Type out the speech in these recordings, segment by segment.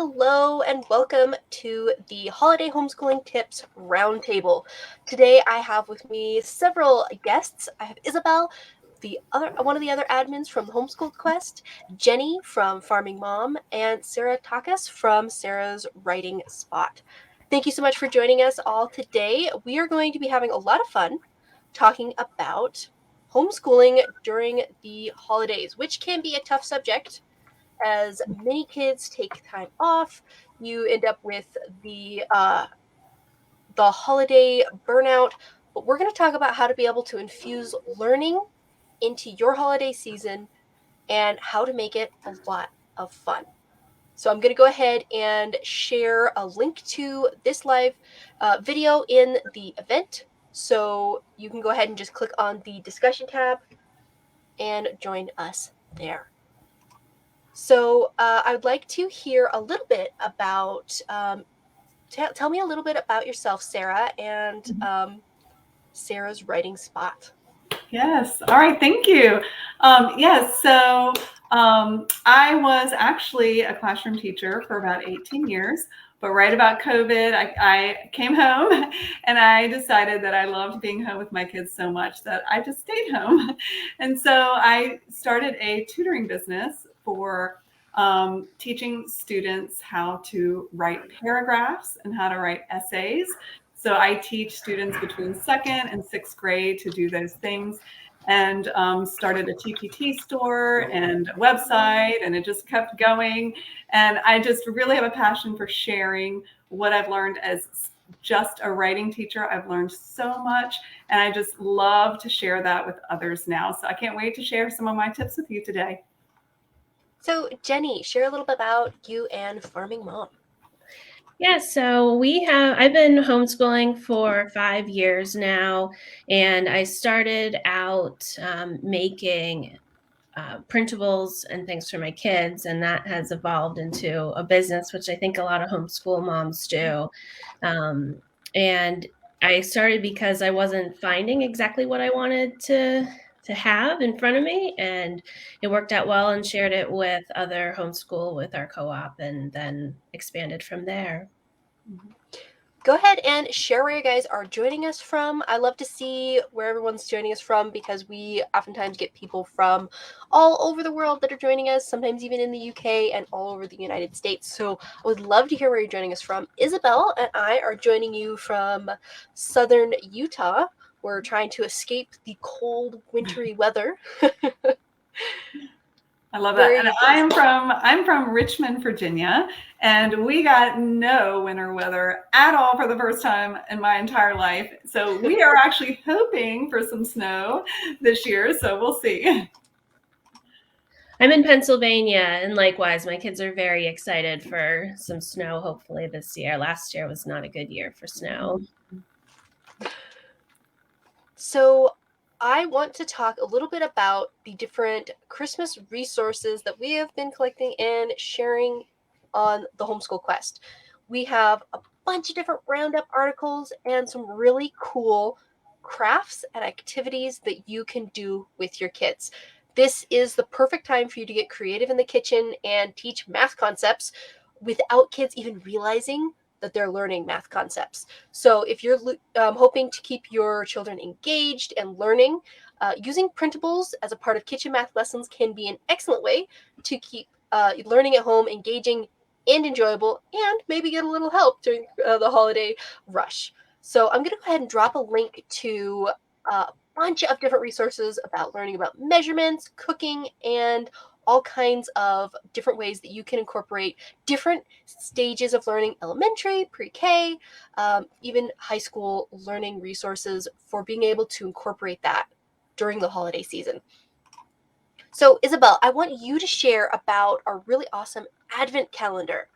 Hello and welcome to the Holiday Homeschooling Tips Roundtable. Today I have with me several guests. I have Isabelle, one of the other admins from Homeschool Quest, Jinnie from Farming Mom, and Sarah Takacs from Sarah's Writing Spot. Thank you so much for joining us all today. We are going to be having a lot of fun talking about homeschooling during the holidays, which can be a tough subject as many kids take time off. You end up with the holiday burnout. But we're going to talk about how to be able to infuse learning into your holiday season and how to make it a lot of fun. So I'm going to go ahead and share a link to this live video in the event. So you can go ahead and just click on the discussion tab and join us there. So I would like to hear a little bit about, tell me a little bit about yourself, Sarah, and Sarah's Writing Spot. Yes. All right. Thank you. Yes. So I was actually a classroom teacher for about 18 years. But right about COVID, I came home and I decided that I loved being home with my kids so much that I just stayed home. And so I started a tutoring business for teaching students how to write paragraphs and how to write essays. So I teach students between 2nd and 6th grade to do those things, and started a TPT store and a website, and it just kept going. And I just really have a passion for sharing what I've learned as just a writing teacher. I've learned so much, and I just love to share that with others now. So I can't wait to share some of my tips with you today. So Jinnie, share a little bit about you and Farming Mom. Yeah, so I've been homeschooling for 5 years now, and I started out making printables and things for my kids, and that has evolved into a business, which I think a lot of homeschool moms do. And I started because I wasn't finding exactly what I wanted to have in front of me, and it worked out well, and shared it with other homeschool with our co-op, and then expanded from there. Go ahead and share where you guys are joining us from. I love to see where everyone's joining us from because we oftentimes get people from all over the world that are joining us, sometimes even in the UK and all over the United States. So I would love to hear where you're joining us from. Isabelle and I are joining you from southern Utah. We're trying to escape the cold, wintry weather. I love that. And I'm from Richmond, Virginia, and we got no winter weather at all for the first time in my entire life. So we are actually hoping for some snow this year. So we'll see. I'm in Pennsylvania, and likewise, my kids are very excited for some snow, hopefully this year. Last year was not a good year for snow. So I want to talk a little bit about the different Christmas resources that we have been collecting and sharing on the Homeschool Quest. We have a bunch of different roundup articles and some really cool crafts and activities that you can do with your kids. This is the perfect time for you to get creative in the kitchen and teach math concepts without kids even realizing that they're learning math concepts. So if you're hoping to keep your children engaged and learning, using printables as a part of kitchen math lessons can be an excellent way to keep learning at home engaging and enjoyable, and maybe get a little help during the holiday rush. So I'm going to go ahead and drop a link to a bunch of different resources about learning about measurements, cooking, and all kinds of different ways that you can incorporate different stages of learning, elementary, pre-K, even high school learning resources for being able to incorporate that during the holiday season. So Isabelle, I want you to share about our really awesome Advent calendar.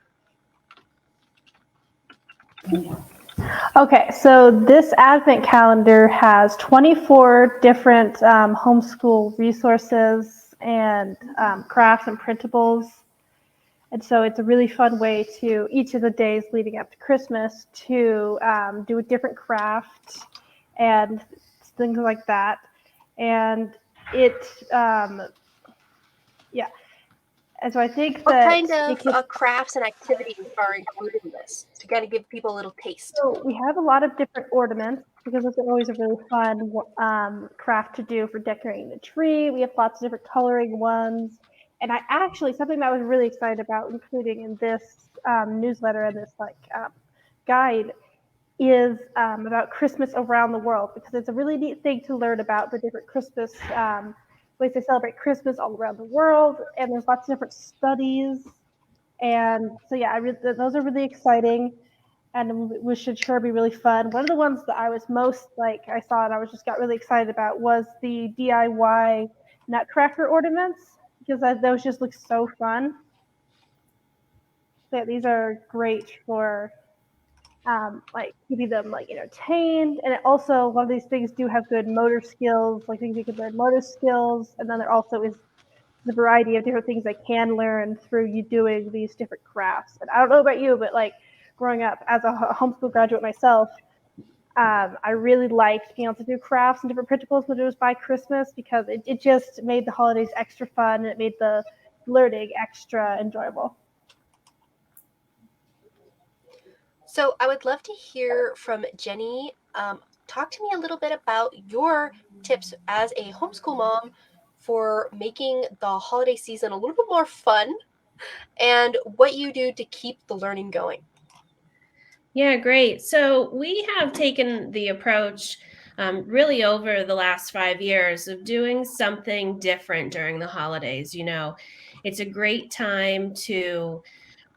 Okay, so this Advent calendar has 24 different homeschool resources and crafts and printables. And so it's a really fun way to, each of the days leading up to Christmas, to do a different craft and things like that. And And so I think What that kind it of can. crafts and activities are included in this to kind of give people a little taste? So we have a lot of different ornaments because it's always a really fun craft to do for decorating the tree. We have lots of different coloring ones. And I actually, something that I was really excited about including in this newsletter and this guide is about Christmas around the world, because it's a really neat thing to learn about the different Christmas ways they celebrate Christmas all around the world. And there's lots of different studies. And so, yeah, those are really exciting, and we should sure be really fun. One of the ones that I was most I saw and I was just got really excited about was the DIY Nutcracker ornaments, because those just look so fun. So, yeah, these are great for keeping them entertained, and it also, a lot of these things do have good motor skills, like things you can learn motor skills, and then there also is the variety of different things they can learn through you doing these different crafts. And I don't know about you, but growing up as a homeschool graduate myself, I really liked being able to do crafts and different printables when it was by Christmas, because it just made the holidays extra fun, and it made the learning extra enjoyable. So I would love to hear from Jinnie. Talk to me a little bit about your tips as a homeschool mom for making the holiday season a little bit more fun, and what you do to keep the learning going. Yeah, great. So we have taken the approach really over the last 5 years of doing something different during the holidays. It's a great time to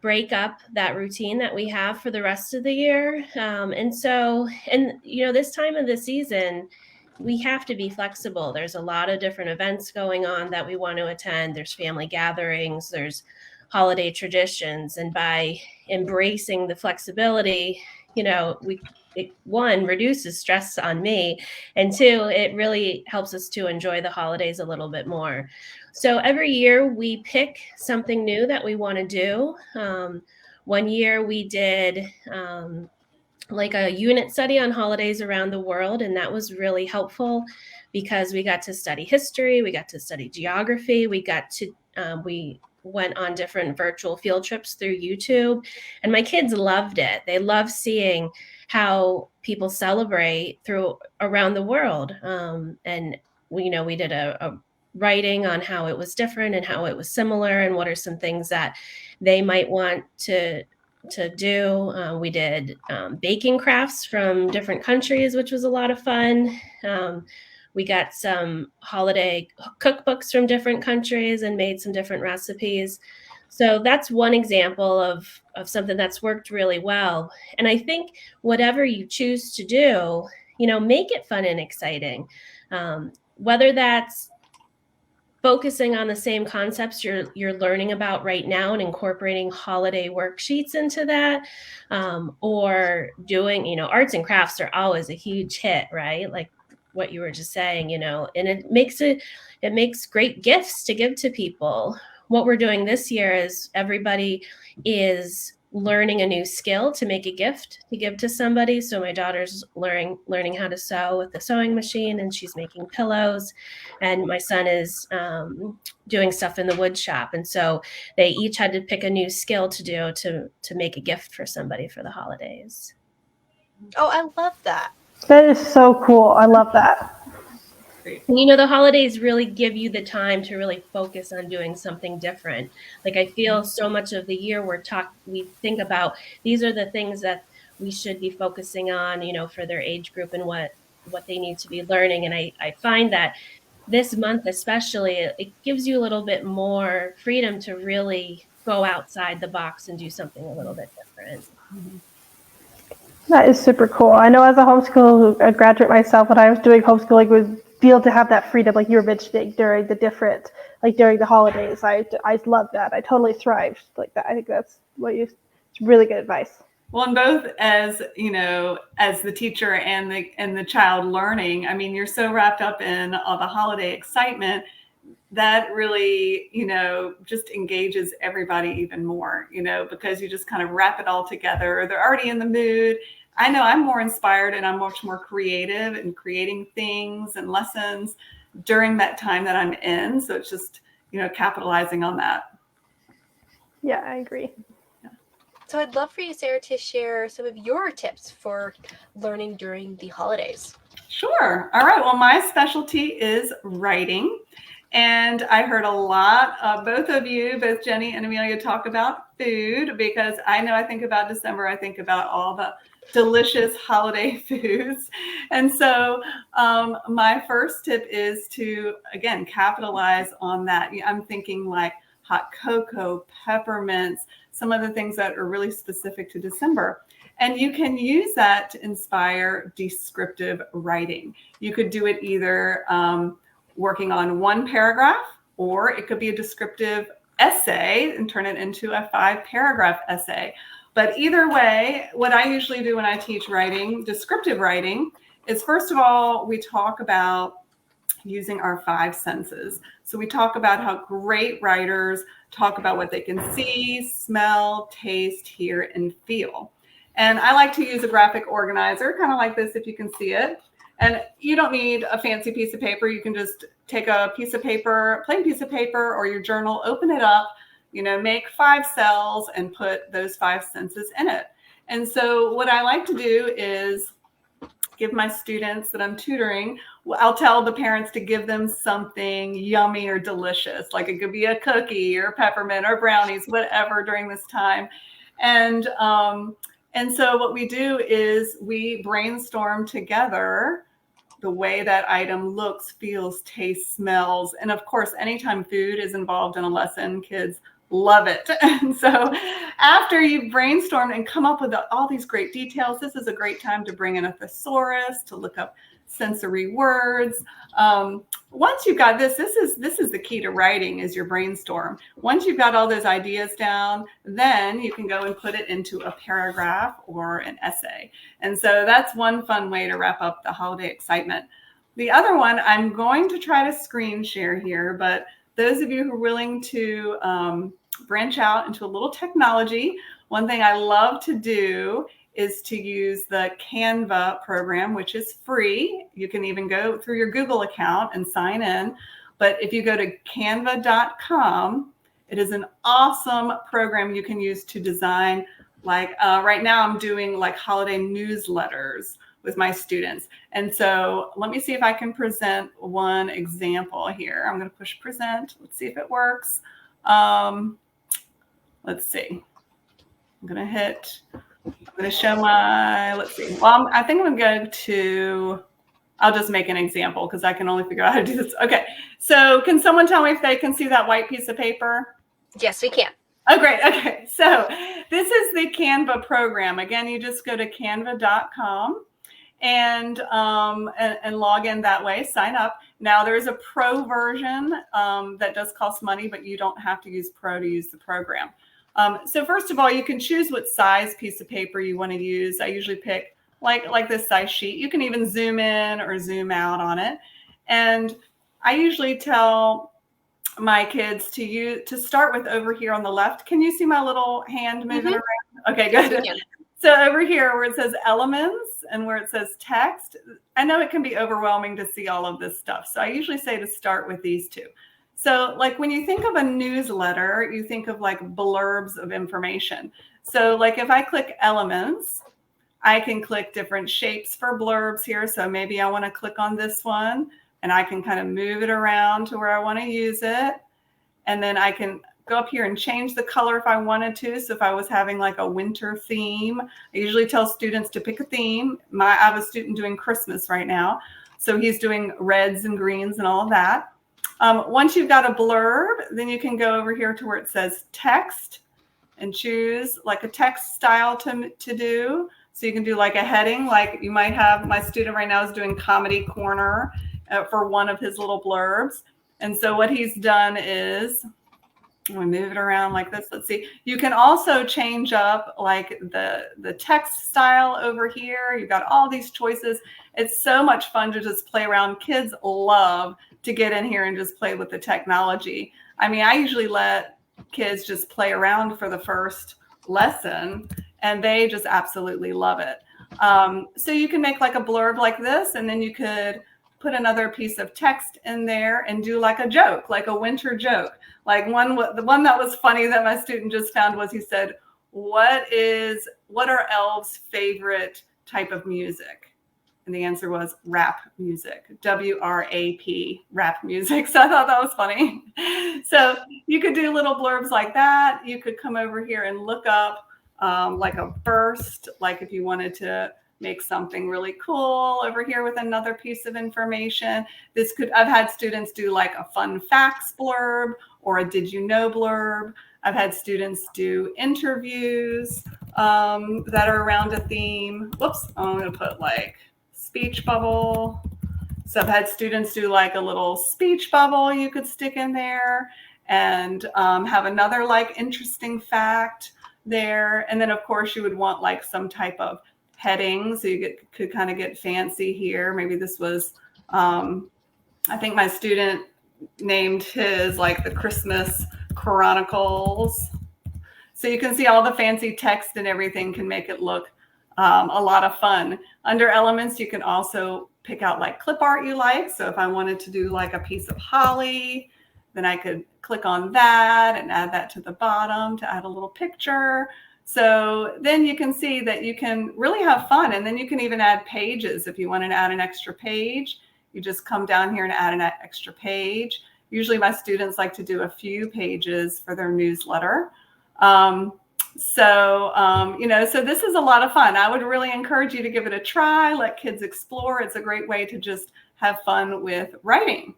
break up that routine that we have for the rest of the year. This time of the season, we have to be flexible. There's a lot of different events going on that we want to attend. There's family gatherings, there's holiday traditions. And by embracing the flexibility, one, reduces stress on me, and two, it really helps us to enjoy the holidays a little bit more. So every year we pick something new that we want to do. One year we did a unit study on holidays around the world, and that was really helpful because we got to study history, we got to study geography, we went on different virtual field trips through YouTube, and my kids loved it. They love seeing how people celebrate around the world. And we did a writing on how it was different and how it was similar, and what are some things that they might want to do. We did baking crafts from different countries, which was a lot of fun. We got some holiday cookbooks from different countries and made some different recipes. So that's one example of something that's worked really well. And I think whatever you choose to do, make it fun and exciting. Whether that's focusing on the same concepts you're learning about right now and incorporating holiday worksheets into that, or doing, arts and crafts are always a huge hit, right? Like what you were just saying, and it makes great gifts to give to people. What we're doing this year is everybody is learning a new skill to make a gift to give to somebody. So my daughter's learning how to sew with the sewing machine, and she's making pillows. And my son is doing stuff in the wood shop. And so they each had to pick a new skill to do to make a gift for somebody for the holidays. Oh, I love that. That is so cool. I love that. And the holidays really give you the time to really focus on doing something different. Like I feel so much of the year we think about these are the things that we should be focusing on, for their age group and what they need to be learning. And I find that this month especially, it gives you a little bit more freedom to really go outside the box and do something a little bit different. That is super cool. I know as a homeschool graduate myself, when I was doing homeschooling, was be able to have that freedom, like you were mentioning, during the holidays. I love that. I totally thrived like that. I think that's it's really good advice. Well, and both as as the teacher and the child learning, I mean, you're so wrapped up in all the holiday excitement that really, just engages everybody even more, because you just kind of wrap it all together. They're already in the mood. I know I'm more inspired and I'm much more creative in creating things and lessons during that time that I'm in. So it's just, capitalizing on that. Yeah, I agree. So I'd love for you, Sarah, to share some of your tips for learning during the holidays. Sure. All right. Well, my specialty is writing. And I heard a lot of both of you, both Jinnie and Amelia, talk about food, because I know I think about December, I think about all the delicious holiday foods. And so my first tip is to, again, capitalize on that. I'm thinking like hot cocoa, peppermints, some of the things that are really specific to December. And you can use that to inspire descriptive writing. You could do it either working on one paragraph, or it could be a descriptive essay and turn it into a 5-paragraph essay. But either way, what I usually do when I teach writing, descriptive writing, is first of all, we talk about using our 5 senses. So we talk about how great writers talk about what they can see, smell, taste, hear, and feel. And I like to use a graphic organizer, kind of like this, if you can see it. And you don't need a fancy piece of paper. You can just take a piece of paper, plain piece of paper, or your journal, open it up, make 5 cells and put those 5 senses in it. And so what I like to do is give my students that I'm tutoring, I'll tell the parents to give them something yummy or delicious, like it could be a cookie or peppermint or brownies, whatever, during this time. And so what we do is we brainstorm together the way that item looks, feels, tastes, smells. And of course, anytime food is involved in a lesson, kids love it. And so after you've brainstormed and come up with all these great details, this is a great time to bring in a thesaurus, to look up sensory words. Once you've got this is the key to writing, is your brainstorm. Once you've got all those ideas down, then you can go and put it into a paragraph or an essay. And so that's one fun way to wrap up the holiday excitement. The other one, I'm going to try to screen share here, but those of you who are willing to branch out into a little technology, one thing I love to do is to use the Canva program, which is free. You can even go through your Google account and sign in. But if you go to canva.com, it is an awesome program you can use to design. Like right now I'm doing like holiday newsletters with my students. And so let me see if I can present one example here. I'm going to push present. Let's see if it works. Let's see. I'm going to show my, let's see. Well, I think I'm going to go to, I'll just make an example because I can only figure out how to do this. Okay. So can someone tell me if they can see that white piece of paper? Yes, we can. Oh, great. Okay. So this is the Canva program. Again, you just go to canva.com and log in that way, sign up. Now there's a pro version that does cost money, but you don't have to use pro to use the program. So first of all, you can choose what size piece of paper you want to use. I usually pick like this size sheet. You can even zoom in or zoom out on it. And I usually tell my kids to start with over here on the left. Can you see my little hand moving around? Okay, good. So over here where it says elements and where it says text, I know it can be overwhelming to see all of this stuff. So I usually say to start with these two. So like when you think of a newsletter, you think of like blurbs of information. So like if I click elements, I can click different shapes for blurbs here. So maybe I want to click on this one and I can kind of move it around to where I want to use it. And then I can go up here and change the color if I wanted to. So if I was having like a winter theme, I usually tell students to pick a theme. I have a student doing Christmas right now. So he's doing reds and greens and all of that. Once you've got a blurb, then you can go over here to where it says text and choose like a text style to do. So you can do like a heading, like you might have, my student right now is doing comedy corner for one of his little blurbs. And so what he's done is, we move it around like this. Let's see. You can also change up like the text style over here. You've got all these choices. It's so much fun to just play around. Kids love to get in here and just play with the technology. I mean, I usually let kids just play around for the first lesson and they just absolutely love it. So you can make like a blurb like this, and then you could put another piece of text in there and do like a joke, like a winter joke. Like the one that was funny that my student just found was, he said, what are elves' favorite type of music? And the answer was rap music, W-R-A-P, rap music. So I thought that was funny. So you could do little blurbs like that. You could come over here and look up like a burst, like if you wanted to make something really cool over here with another piece of information. I've had students do like a fun facts blurb or a did you know blurb. I've had students do interviews that are around a theme. Whoops, I'm gonna put like speech bubble. So I've had students do like a little speech bubble you could stick in there and have another like interesting fact there. And then of course you would want like some type of heading. So you could kind of get fancy here. Maybe this was, I think my student named his like the Christmas Chronicles. So you can see all the fancy text and everything can make it look a lot of fun. Under elements, you can also pick out like clip art you like. So if I wanted to do like a piece of holly, then I could click on that and add that to the bottom to add a little picture. So then you can see that you can really have fun. And then you can even add pages. If you want to add an extra page, you just come down here and add an extra page. Usually my students like to do a few pages for their newsletter. So this is a lot of fun. I would really encourage you to give it a try, let kids explore. It's a great way to just have fun with writing.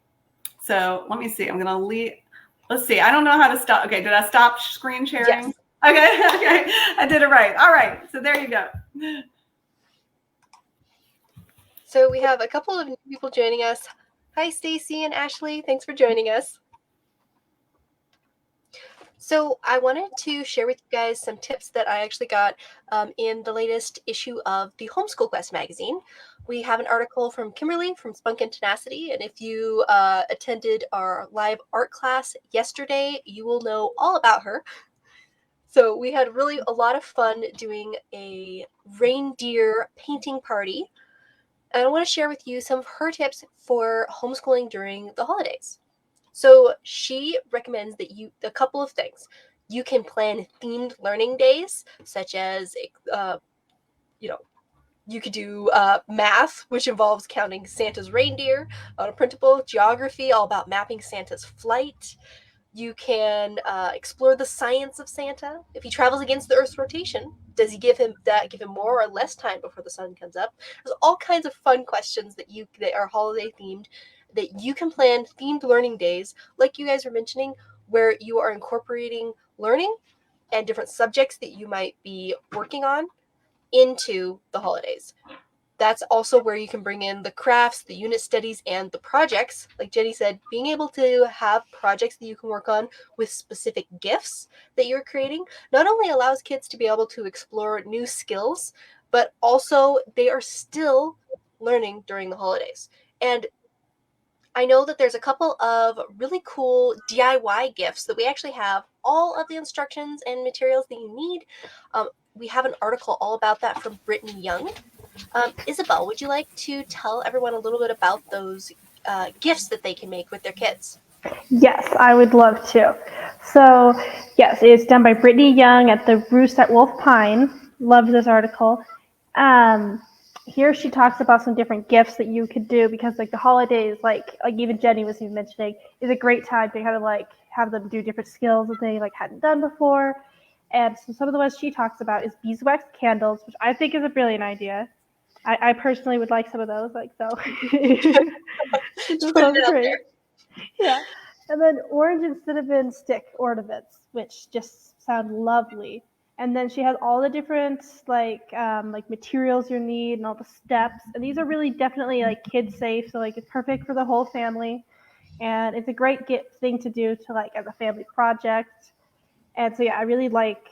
So let me see, I'm gonna leave, let's see, I don't know how to stop. Okay, did I stop screen sharing? Yes. Okay, I did it right. All right, so there you go. So we have a couple of new people joining us. Hi, Stacy and Ashley. Thanks for joining us. So I wanted to share with you guys some tips that I actually got in the latest issue of the Homeschool Quest magazine. We have an article from Kimberly from Spunk and Tenacity, and if you attended our live art class yesterday, you will know all about her. So we had really a lot of fun doing a reindeer painting party. And I want to share with you some of her tips for homeschooling during the holidays. So she recommends that a couple of things. You can plan themed learning days, such as, you could do math, which involves counting Santa's reindeer on a printable, geography, all about mapping Santa's flight. You can explore the science of Santa. If he travels against the Earth's rotation, does he give him more or less time before the sun comes up? There's all kinds of fun questions that are holiday themed, that you can plan themed learning days, like you guys were mentioning, where you are incorporating learning and different subjects that you might be working on into the holidays. That's also where you can bring in the crafts, the unit studies, and the projects. Like Jenny said, being able to have projects that you can work on with specific gifts that you're creating not only allows kids to be able to explore new skills, but also they are still learning during the holidays. And I know that there's a couple of really cool DIY gifts that we actually have all of the instructions and materials that you need. We have an article all about that from Brittany Young. Isabelle, would you like to tell everyone a little bit about those gifts that they can make with their kids? Yes, I would love to. So, yes, it's done by Brittany Young at the Roost at Wolf Pine. Love this article. Here she talks about some different gifts that you could do, because like the holidays, like even Jenny was even mentioning, is a great time to kind of like have them do different skills that they like hadn't done before. And so some of the ones she talks about is beeswax candles, which I think is a brilliant idea. I personally would like some of those, like so. Those sounds great. Yeah. And then orange and cinnamon stick ornaments, which just sound lovely. And then she has all the different like materials you need and all the steps. And these are really definitely like kid safe, so like it's perfect for the whole family. And it's a great thing to do to like as a family project. And so yeah, I really like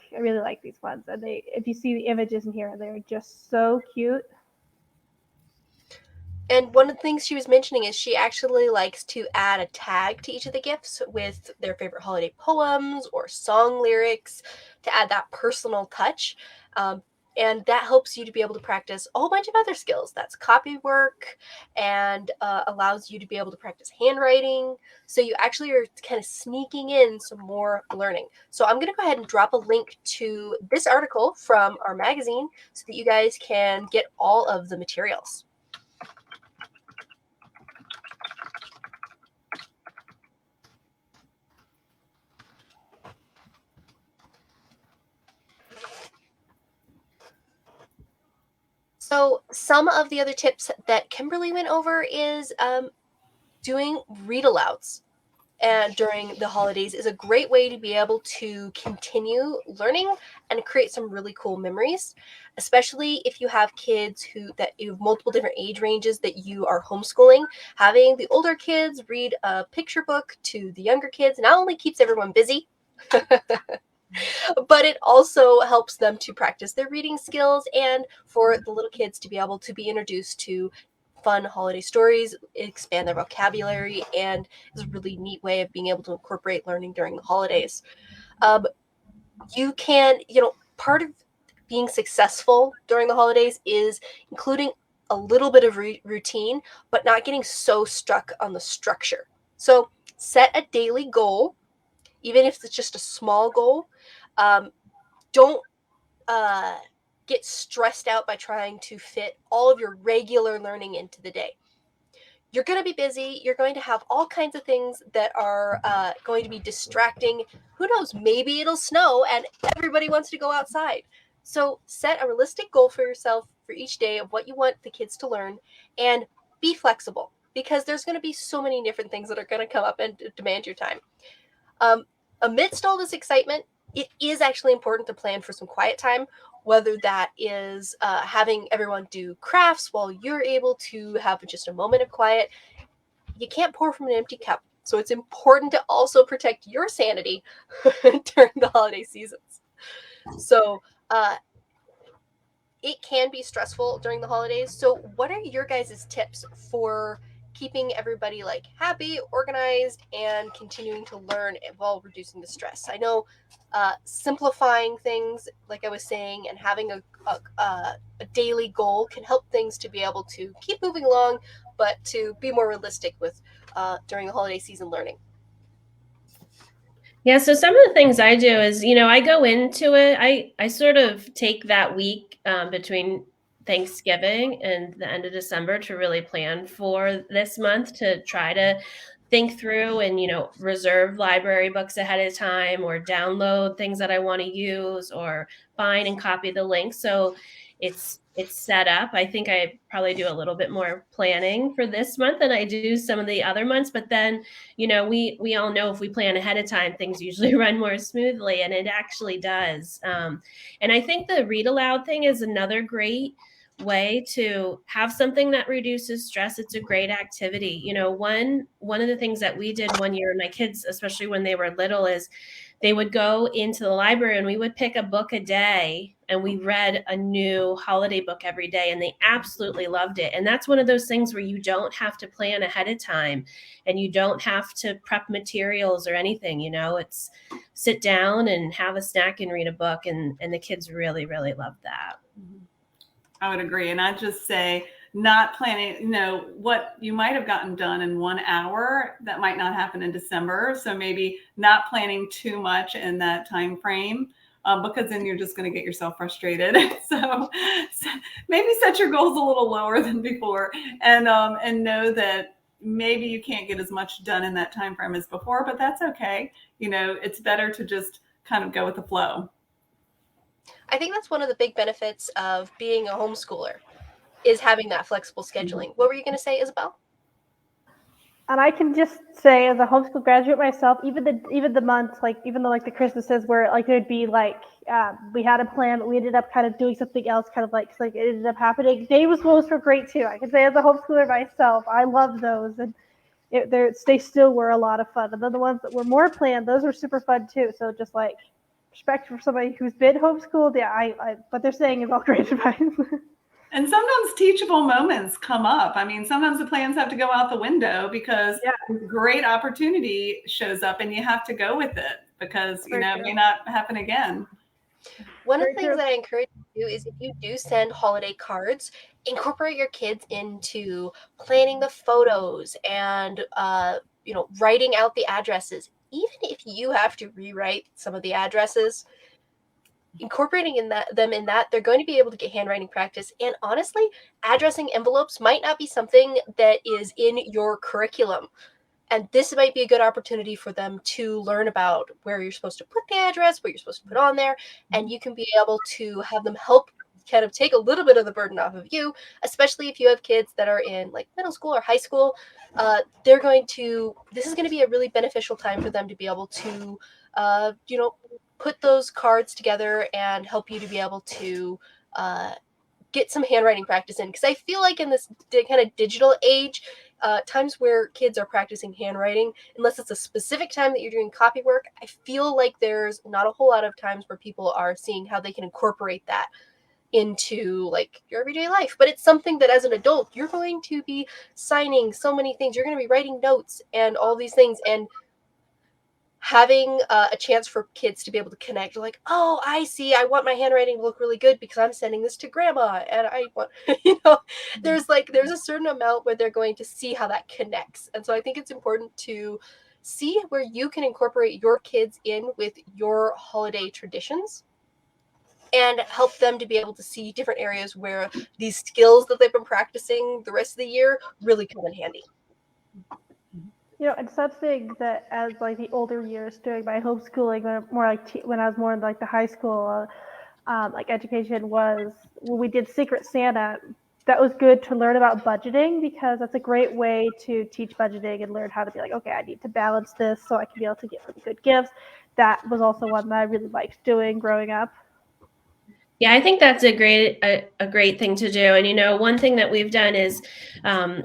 these ones. And if you see the images in here, they're just so cute. And one of the things she was mentioning is she actually likes to add a tag to each of the gifts with their favorite holiday poems or song lyrics to add that personal touch. And And that helps you to be able to practice a whole bunch of other skills. That's copy work, and allows you to be able to practice handwriting. So you actually are kind of sneaking in some more learning. So I'm going to go ahead and drop a link to this article from our magazine so that you guys can get all of the materials. So some of the other tips that Kimberly went over is doing read alouds and during the holidays is a great way to be able to continue learning and create some really cool memories, especially if you have kids that you have multiple different age ranges that you are homeschooling. Having the older kids read a picture book to the younger kids not only keeps everyone busy, but it also helps them to practice their reading skills, and for the little kids to be able to be introduced to fun holiday stories, expand their vocabulary, and is a really neat way of being able to incorporate learning during the holidays. You can, part of being successful during the holidays is including a little bit of routine, but not getting so stuck on the structure. So set a daily goal, even if it's just a small goal. Don't get stressed out by trying to fit all of your regular learning into the day. You're going to be busy. You're going to have all kinds of things that are going to be distracting. Who knows? Maybe it'll snow and everybody wants to go outside. So set a realistic goal for yourself for each day of what you want the kids to learn, and be flexible, because there's going to be so many different things that are going to come up and demand your time. Amidst all this excitement, it is actually important to plan for some quiet time, whether that is having everyone do crafts while you're able to have just a moment of quiet. You can't pour from an empty cup. So it's important to also protect your sanity during the holiday seasons. So it can be stressful during the holidays. So what are your guys' tips for keeping everybody happy, organized, and continuing to learn while reducing the stress? I know simplifying things, like I was saying, and having a daily goal can help things to be able to keep moving along, but to be more realistic with during the holiday season learning. Yeah, so some of the things I do is, I go into it, I sort of take that week between Thanksgiving and the end of December to really plan for this month, to try to think through and, reserve library books ahead of time, or download things that I want to use, or find and copy the link. So it's set up. I think I probably do a little bit more planning for this month than I do some of the other months. But then, we all know if we plan ahead of time, things usually run more smoothly, and it actually does. And I think the read aloud thing is another great way to have something that reduces stress. It's a great activity. One of the things that we did one year, my kids, especially when they were little, is they would go into the library and we would pick a book a day, and we read a new holiday book every day, and they absolutely loved it. And that's one of those things where you don't have to plan ahead of time, and you don't have to prep materials or anything. It's sit down and have a snack and read a book, and the kids really, really love that. I would agree. And I'd just say, not planning, what you might have gotten done in 1 hour, that might not happen in December. So maybe not planning too much in that time frame, because then you're just going to get yourself frustrated. So maybe set your goals a little lower than before, and know that maybe you can't get as much done in that time frame as before, but that's okay. It's better to just kind of go with the flow. I think that's one of the big benefits of being a homeschooler, is having that flexible scheduling. What were you going to say, Isabelle? And I can just say, as a homeschool graduate myself, even the months, even though the Christmases where there'd be we had a plan, but we ended up kind of doing something else, it ended up happening. Day was were great too. I can say, as a homeschooler myself, I love those, and they still were a lot of fun. And then the ones that were more planned, those were super fun too. So just respect for somebody who's been homeschooled. Yeah, I what they're saying is all great advice. And sometimes teachable moments come up. I mean, sometimes the plans have to go out the window because great opportunity shows up, and you have to go with it because, it may not happen again. One of the things that I encourage do is if you do send holiday cards, incorporate your kids into planning the photos and writing out the addresses. Even if you have to rewrite some of the addresses, incorporating them in that, they're going to be able to get handwriting practice. And honestly, addressing envelopes might not be something that is in your curriculum. And this might be a good opportunity for them to learn about where you're supposed to put the address, what you're supposed to put on there, and you can be able to have them help kind of take a little bit of the burden off of you, especially if you have kids that are in like middle school or high school. This is going to be a really beneficial time for them to be able to, put those cards together and help you to be able to get some handwriting practice in. Because I feel like in this kind of digital age, times where kids are practicing handwriting, unless it's a specific time that you're doing copy work, I feel like there's not a whole lot of times where people are seeing how they can incorporate that into like your everyday life. But it's something that as an adult, you're going to be signing so many things. You're going to be writing notes and all these things. And having a chance for kids to be able to connect, like, oh, I see, I want my handwriting to look really good because I'm sending this to grandma, and I want, there's a certain amount where they're going to see how that connects. And so I think it's important to see where you can incorporate your kids in with your holiday traditions and help them to be able to see different areas where these skills that they've been practicing the rest of the year really come in handy. It's something that as like the older years doing my homeschooling, when I was more in like the high school, like education was when we did Secret Santa. That was good to learn about budgeting because that's a great way to teach budgeting and learn how to be like, okay, I need to balance this so I can be able to get some good gifts. That was also one that I really liked doing growing up. Yeah, I think that's a great thing to do. And one thing that we've done is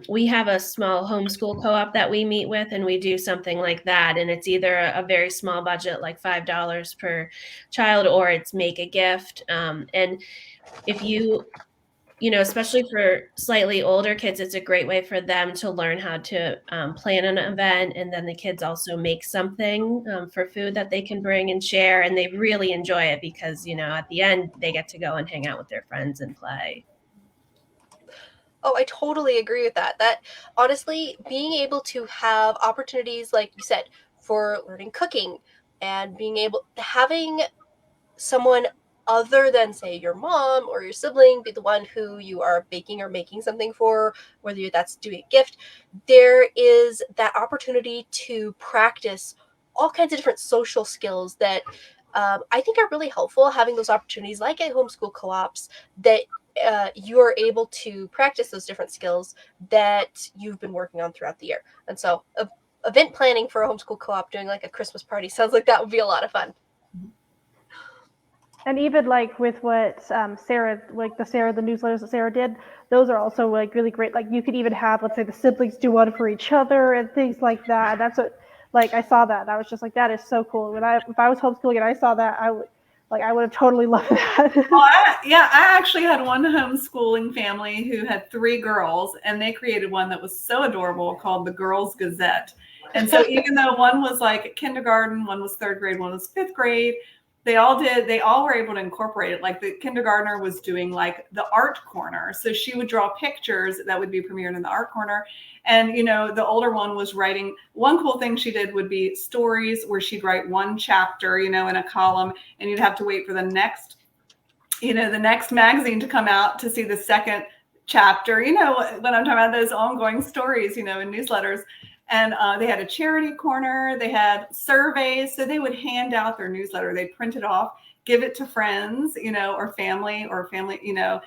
we have a small homeschool co-op that we meet with, and we do something like that. And it's either a very small budget, like $5 per child, or it's make a gift. And if especially for slightly older kids, it's a great way for them to learn how to plan an event. And then the kids also make something for food that they can bring and share. And they really enjoy it because, at the end, they get to go and hang out with their friends and play. Oh, I totally agree with that. That honestly, being able to have opportunities, like you said, for learning cooking and having someone other than, say, your mom or your sibling be the one who you are baking or making something for, whether that's doing a gift, there is that opportunity to practice all kinds of different social skills that I think are really helpful, having those opportunities like at homeschool co-ops that you are able to practice those different skills that you've been working on throughout the year. And so event planning for a homeschool co-op, doing like a Christmas party, sounds like that would be a lot of fun. And even like with what Sarah, the newsletters that Sarah did, those are also like really great. Like you could even have, let's say, the siblings do one for each other and things like that. And that's what, like, I saw that. I was just like, that is so cool. If I was homeschooling and I saw that, I would have totally loved that. I actually had one homeschooling family who had 3 girls, and they created one that was so adorable called the Girls Gazette. And so even though one was like kindergarten, one was 3rd grade, one was 5th grade, they all were able to incorporate it. Like the kindergartner was doing like the art corner. So she would draw pictures that would be premiered in the art corner. And, the older one was writing. One cool thing she did would be stories where she'd write one chapter, in a column, and you'd have to wait for the next magazine to come out to see the second chapter. When I'm talking about those ongoing stories, in newsletters. And they had a charity corner. They had surveys. So they would hand out their newsletter. They'd print it off, give it to friends, or family,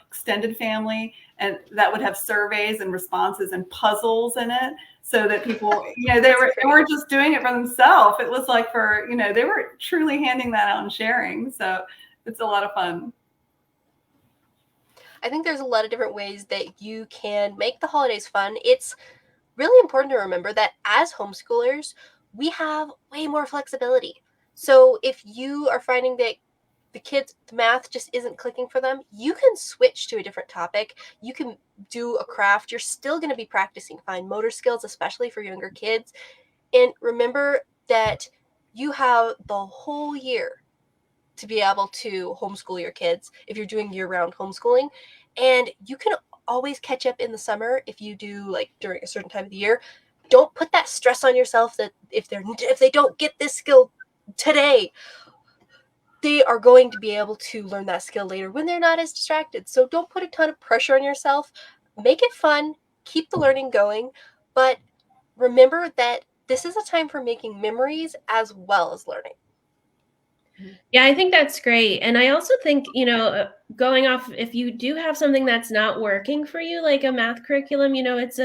extended family. And that would have surveys and responses and puzzles in it so that people, they weren't just doing it for themselves. It was like they were truly handing that out and sharing. So it's a lot of fun. I think there's a lot of different ways that you can make the holidays fun. It's really important to remember that as homeschoolers, we have way more flexibility. So if you are finding that the math just isn't clicking for them, you can switch to a different topic. You can do a craft. You're still going to be practicing fine motor skills, especially for younger kids. And remember that you have the whole year to be able to homeschool your kids if you're doing year-round homeschooling. And you can always catch up in the summer if you do like during a certain time of the year. Don't put that stress on yourself that if they don't get this skill today, they are going to be able to learn that skill later when they're not as distracted. So don't put a ton of pressure on yourself. Make it fun, keep the learning going, but remember that this is a time for making memories as well as learning. Yeah, I think that's great. And I also think, going off, if you do have something that's not working for you, like a math curriculum, it's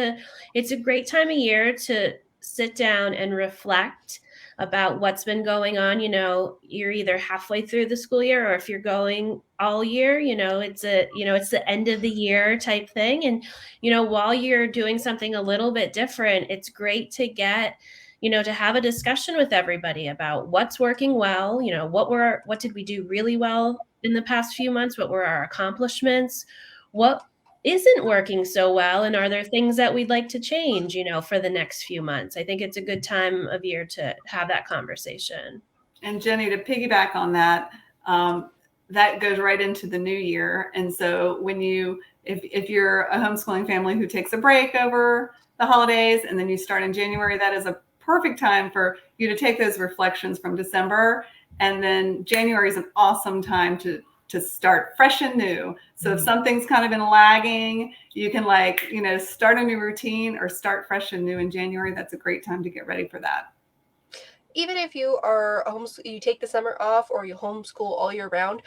a great time of year to sit down and reflect about what's been going on. You're either halfway through the school year, or if you're going all year, it's the end of the year type thing. And, while you're doing something a little bit different, it's great to get to have a discussion with everybody about what's working well, what did we do really well in the past few months? What were our accomplishments? What isn't working so well? And are there things that we'd like to change, for the next few months? I think it's a good time of year to have that conversation. And Jinnie, to piggyback on that, that goes right into the new year. And so if you're a homeschooling family who takes a break over the holidays and then you start in January, that is a perfect time for you to take those reflections from December. And then January is an awesome time to start fresh and new. So if something's kind of been lagging, you can start a new routine or start fresh and new in January. That's a great time to get ready for that. Even if you are you take the summer off or you homeschool all year round,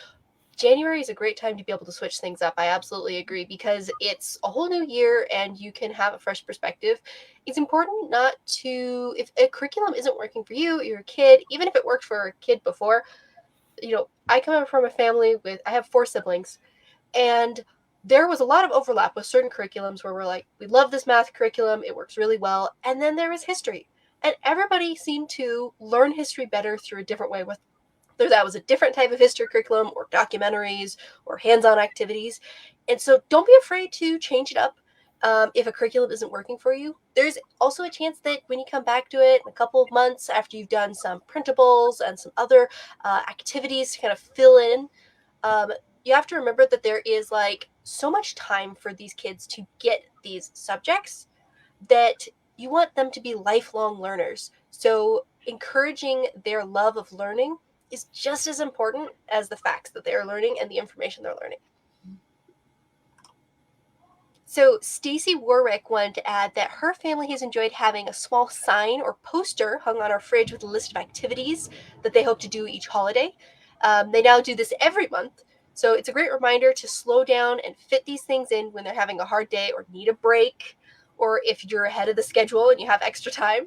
January is a great time to be able to switch things up. I absolutely agree, because it's a whole new year and you can have a fresh perspective. It's important not to, if a curriculum isn't working for you, you're a kid, even if it worked for a kid before, I come from a family I have 4 siblings, and there was a lot of overlap with certain curriculums where we're like, we love this math curriculum, it works really well. And then there was history, and everybody seemed to learn history better through a different way, whether that was a different type of history curriculum or documentaries or hands-on activities. And so don't be afraid to change it up if a curriculum isn't working for you. There's also a chance that when you come back to it in a couple of months after you've done some printables and some other activities to kind of fill in, you have to remember that there is so much time for these kids to get these subjects that you want them to be lifelong learners. So encouraging their love of learning is just as important as the facts that they are learning and the information they're learning. So Stacy Warwick wanted to add that her family has enjoyed having a small sign or poster hung on our fridge with a list of activities that they hope to do each holiday. They now do this every month. So it's a great reminder to slow down and fit these things in when they're having a hard day or need a break, or if you're ahead of the schedule and you have extra time.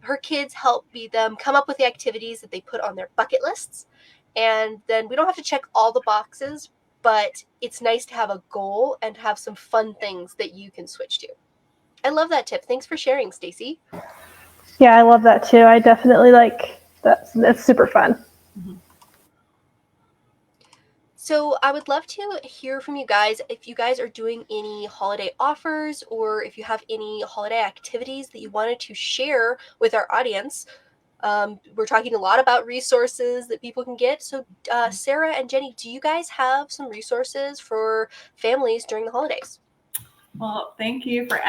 Her kids help them come up with the activities that they put on their bucket lists. And then we don't have to check all the boxes, but it's nice to have a goal and have some fun things that you can switch to. I love that tip. Thanks for sharing, Stacy. Yeah, I love that too. I definitely like that. It's super fun. Mm-hmm. So I would love to hear from you guys if you guys are doing any holiday offers or if you have any holiday activities that you wanted to share with our audience. We're talking a lot about resources that people can get. So Sarah and Jinnie, do you guys have some resources for families during the holidays? Well, thank you for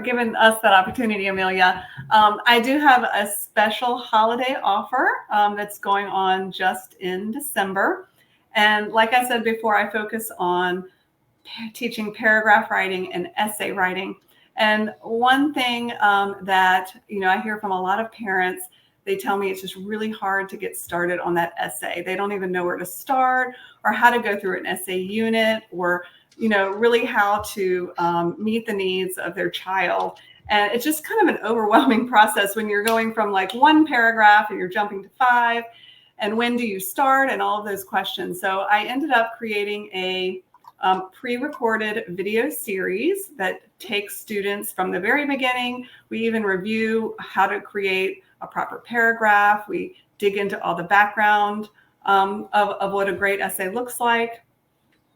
giving us that opportunity, Amelia. I do have a special holiday offer that's going on just in December. And like I said before, I focus on teaching paragraph writing and essay writing. And one thing that, I hear from a lot of parents, they tell me it's just really hard to get started on that essay. They don't even know where to start or how to go through an essay unit or, really how to meet the needs of their child. And it's just kind of an overwhelming process when you're going from one paragraph and you're jumping to 5. And when do you start and all of those questions. So I ended up creating a pre-recorded video series that takes students from the very beginning. We even review how to create a proper paragraph. We dig into all the background of what a great essay looks like.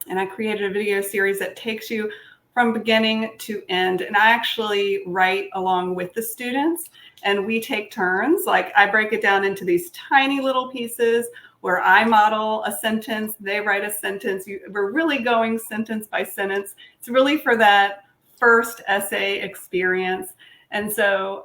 And I created a video series that takes you from beginning to end. And I actually write along with the students, and we take turns. Like, I break it down into these tiny little pieces where I model a sentence, they write a sentence. We're really going sentence by sentence. It's really for that first essay experience. And so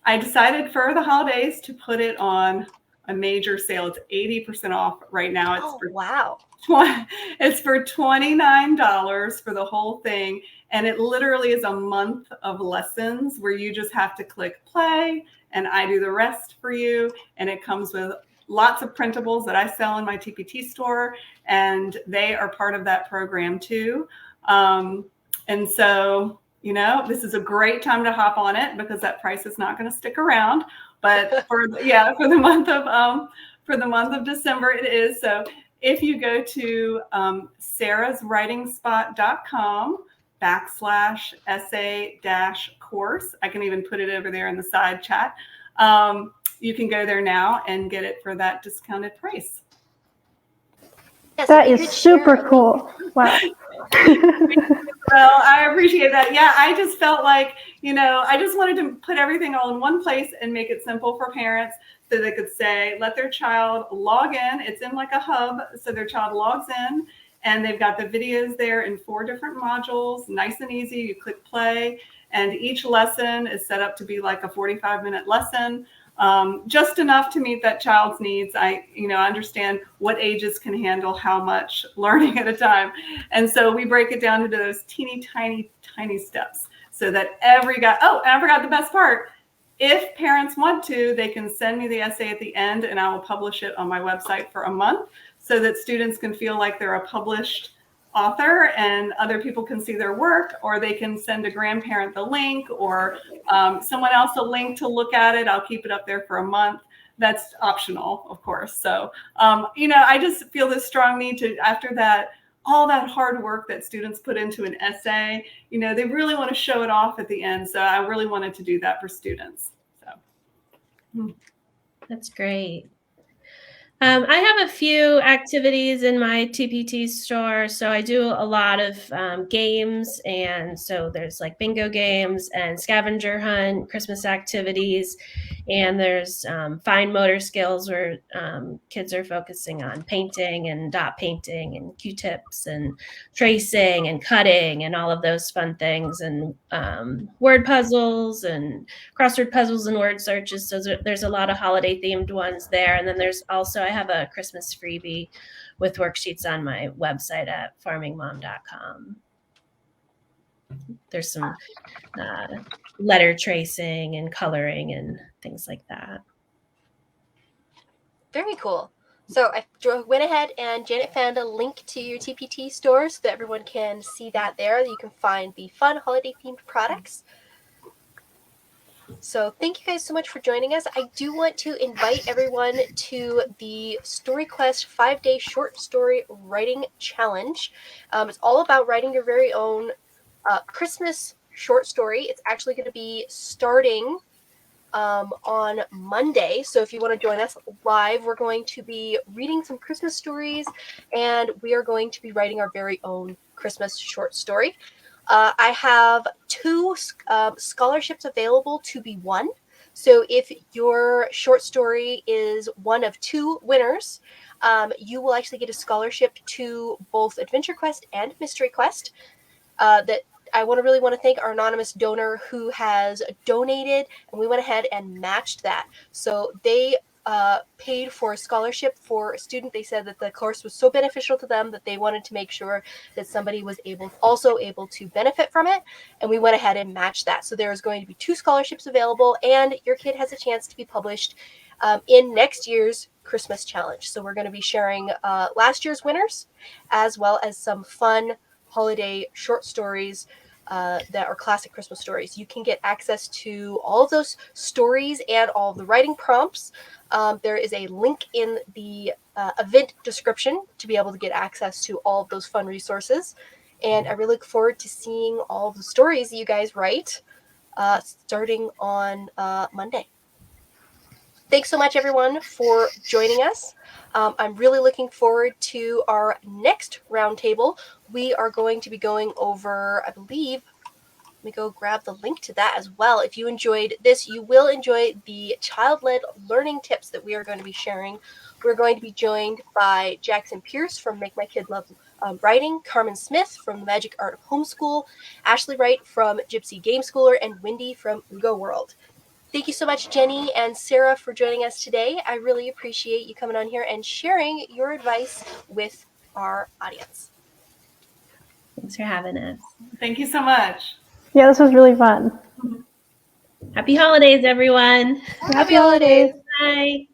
I decided for the holidays to put it on a major sale. It's 80% off right now. Wow. It's for $29 for the whole thing. And it literally is a month of lessons where you just have to click play and I do the rest for you. And it comes with lots of printables that I sell in my TPT store, and they are part of that program too. And so, this is a great time to hop on it because that price is not going to stick around. But for the month of December, it is. So if you go to sarahswritingspot.com/essay-course, I can even put it over there in the side chat. You can go there now and get it for that discounted price. Yes, that is super cool. Wow. Well, I appreciate that. Yeah, I just felt like, I just wanted to put everything all in one place and make it simple for parents so they could let their child log in. It's in like a hub. So their child logs in and they've got the videos there in 4 different modules, nice and easy. You click play and each lesson is set up to be like a 45-minute lesson. Just enough to meet that child's needs. I understand what ages can handle how much learning at a time. And so we break it down into those teeny, tiny, tiny steps so that and I forgot the best part. If parents want to, they can send me the essay at the end and I will publish it on my website for a month so that students can feel like they're a published author and other people can see their work, or they can send a grandparent the link or someone else a link to look at it. I'll keep it up there for a month. That's optional, of course. So, I just feel this strong need to, after that, all that hard work that students put into an essay, they really want to show it off at the end. So I really wanted to do that for students. So. That's great. I have a few activities in my TPT store. So I do a lot of games. And so there's like bingo games and scavenger hunt, Christmas activities. And there's fine motor skills where kids are focusing on painting and dot painting and Q-tips and tracing and cutting and all of those fun things, and word puzzles and crossword puzzles and word searches. So there's a lot of holiday themed ones there. And then there's also, I have a Christmas freebie with worksheets on my website at farmingmom.com. There's some letter tracing and coloring and things like that. Very cool. So I went ahead and Janet found a link to your TPT store so that everyone can see that there. You can find the fun holiday themed products. So thank you guys so much for joining us. I do want to invite everyone to the Story Quest 5-day short story writing challenge. It's all about writing your very own Christmas short story. It's actually going to be starting on Monday. So if you want to join us live, we're going to be reading some Christmas stories and we are going to be writing our very own Christmas short story. I have 2 scholarships available to be won. So if your short story is one of 2 winners, you will actually get a scholarship to both Adventure Quest and Mystery Quest. That I really want to thank our anonymous donor who has donated, and we went ahead and matched that. So they paid for a scholarship for a student. They said that the course was so beneficial to them that they wanted to make sure that somebody was also able to benefit from it, and we went ahead and matched that. So there is going to be 2 scholarships available, and your kid has a chance to be published in next year's Christmas challenge. So we're going to be sharing last year's winners, as well as some fun holiday short stories that are classic Christmas stories. You can get access to all of those stories and all of the writing prompts. There is a link in the event description to be able to get access to all of those fun resources. And I really look forward to seeing all of the stories that you guys write starting on Monday. Thank thanks so much, everyone, for joining us. I'm really looking forward to our next roundtable. We are going to be going over, I believe, let me go grab the link to that as well. If you enjoyed this, you will enjoy the child-led learning tips that we are going to be sharing. We're going to be joined by Jackson Pierce from Make My Kid Love Writing, Carmen Smith from The Magic Art of Homeschool, Ashley Wright from Gypsy Game Schooler, and Wendy from Ugo World. Thank you so much, Jenny and Sarah, for joining us today. I really appreciate you coming on here and sharing your advice with our audience. Thanks for having us. Thank you so much. Yeah, this was really fun. Happy holidays, everyone. Happy holidays. Bye.